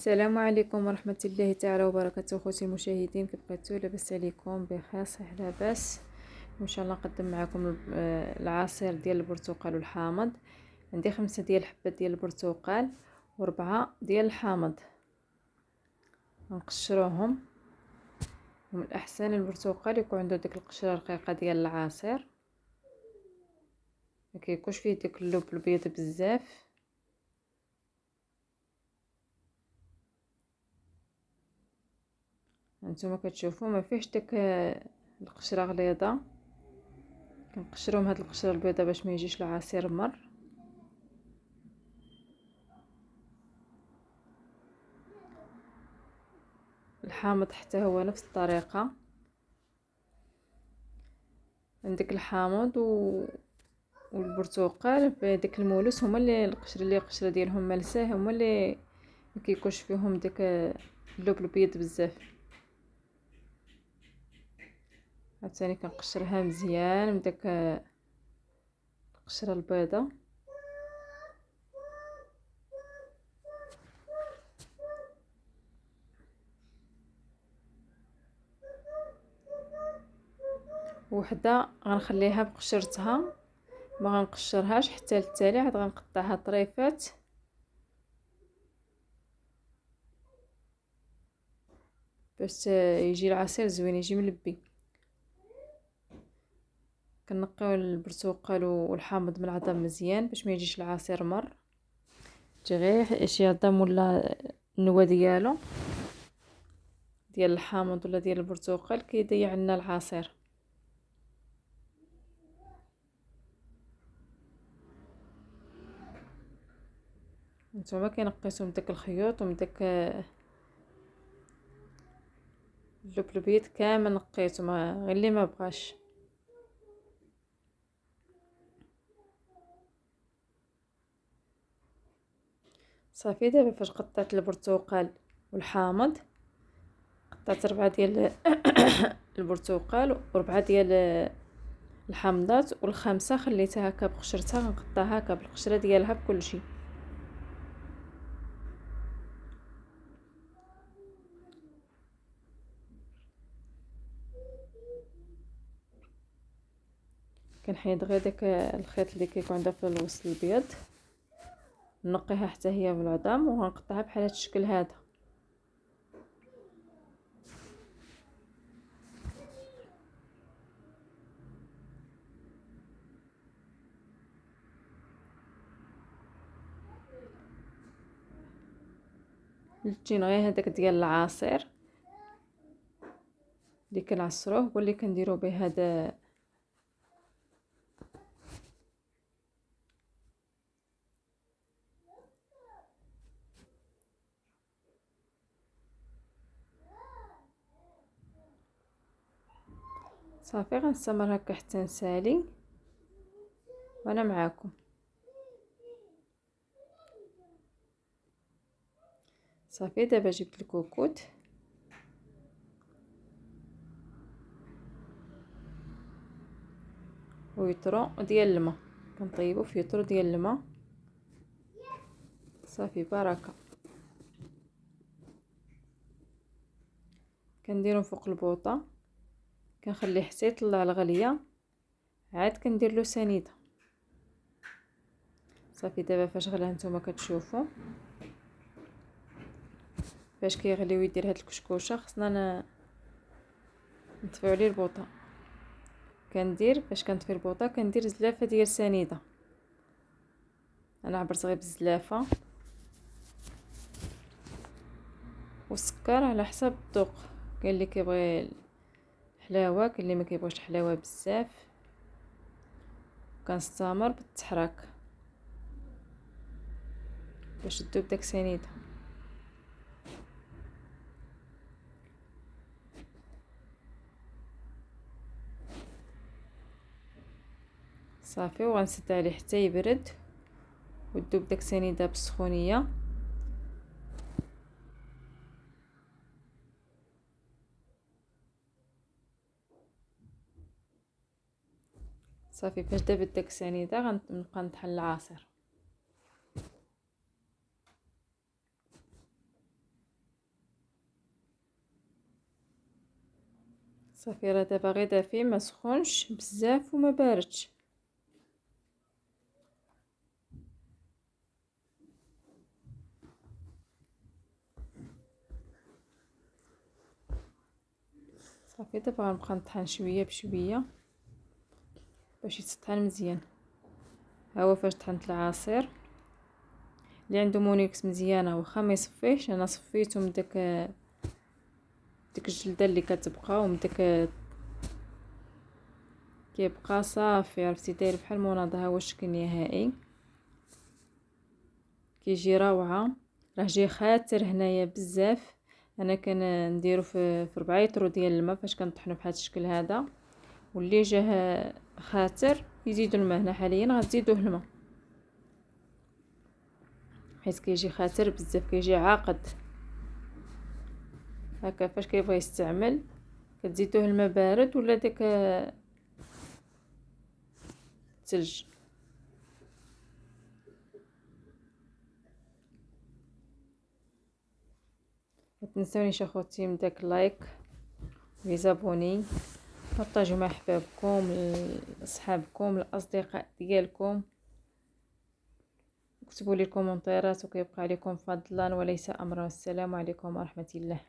السلام عليكم ورحمة الله تعالى وبركاته. خوتي المشاهدين، كيف بقيتو؟ لاباس عليكم؟ بخير، صحيح لاباس. ان شاء الله نقدم معكم العصير ديال البرتقال والحامض. عندي 5 ديال الحبات ديال البرتقال و4 ديال الحامض. نقشروهم، ومن الاحسن البرتقال يكون عنده ديك القشره رقيقه ديال العصير، ما كيكونش فيه ديك اللب البيض بزاف. هانتوما كتشوفوا ما فيهش ديك القشره غليظه. كنقشروهم هاد القشره البيضاء باش ما يجيش العصير مر. الحامض حتى هو نفس الطريقه. عندك الحامض والبرتقال بديك المولوس، هما اللي القشره ديالهم ملساه، هما اللي ما كيكونش فيهم ديك اللب البيض بزاف. عاوتاني كنقشرها مزيان من داك القشره البيضاء. وحده غنخليها بقشرتها، ما غنقشرهاش حتى للتالي، عاد غنقطعها طريفات باش يجي العصير زوين، يجي ملبي. كنقيو البرتقال والحامض من العظم مزيان باش ما يجيش العصير مر، تجي غير شي عظم ولا النوى ديالو ديال الحامض ولا ديال البرتقال كيضيع لنا العصير. نتوما كنقيتو من داك الخيوط ومن داك اللب البيض كامل نقيتو، ما غير اللي ما بغاش. صافي دابا فاش قطعت البرتقال والحامض، قطعت 4 ديال البرتقال و4 ديال الحامضات، والخامسه خليتها هكا بقشرتها، غنقطعها هكا بالقشره ديالها بكلشي. كنحيد غير داك الخيط اللي كيكون عندها في الوسط البيض، نقيها حتى هي بالعظام وغنقطعها بحال هذا الشكل هذا. التين غير هذاك ديال العصير اللي كنعصروه هو اللي كنديرو به هذا صافي. غنستمر هكا حتى نسالي وانا معاكم. صافي دابا جبت الكوكوت ويترو ديال الماء، كنطيبو في يترو ديال الماء. صافي بركه. كنديرو فوق البوطه، كنخليه حتى يطلع الغليه، عاد كندير له سنيده. صافي دابا فاش غلا نتوما كتشوفوا فاش كيغلي ويدير هاد الكشكوشه، خصنا نطفيو عليه البوطه. كندير فاش كنطفي البوطه كندير زلافه ديال سنيده. انا عبرت غير بزلافه، والسكر على حسب الذوق. كاين اللي كيبغي الحلاوه، كاين اللي ما كيبغيش الحلاوه بزاف. كنستمر بالتحراك باش تذوب داك سنيده. صافي وغنسد عليه حتى يبرد وتذوب داك سنيده بالسخونيه. صافي فاش دابت داك السنيده غنبقى نطحن العصير. صافي راه دابا غير دافي، ما سخونش بزاف وما باردش. صافي دابا غنبقى نطحن شويه بشويه باش يتطحن مزيان. ها هو فاش طحنت العصير. اللي عنده مونيكس مزيانه واخا ما يصفيهش، انا صفيته من ديك الجلده اللي كتبقى ومن داك كيبقى صافي. عرفتي داير بحال المناضه. ها هو الشكل النهائي كيجي روعه. راه جاي خاتر هنايا بزاف. انا كنديرو في 4 لتر ديال الماء فاش كنطحنو بهذا الشكل هذا. واللي جاه خاتر يزيدوا الماء. هنا حاليا غتزيدوه الماء حيت كيجي خاتر بزاف، كيجي عاقد. هكا فاش كيبغي يستعمل كتزيدوه الماء بارد ولا داك الثلج. ما تنسونيش اخوتي من داك لايك ويزابوني. بارطاجوا مع احبابكم، اصحابكم، الاصدقاء ديالكم. اكتبوا لي كومونتيرات وكيبقى عليكم فضلا وليس امرا. والسلام عليكم ورحمه الله.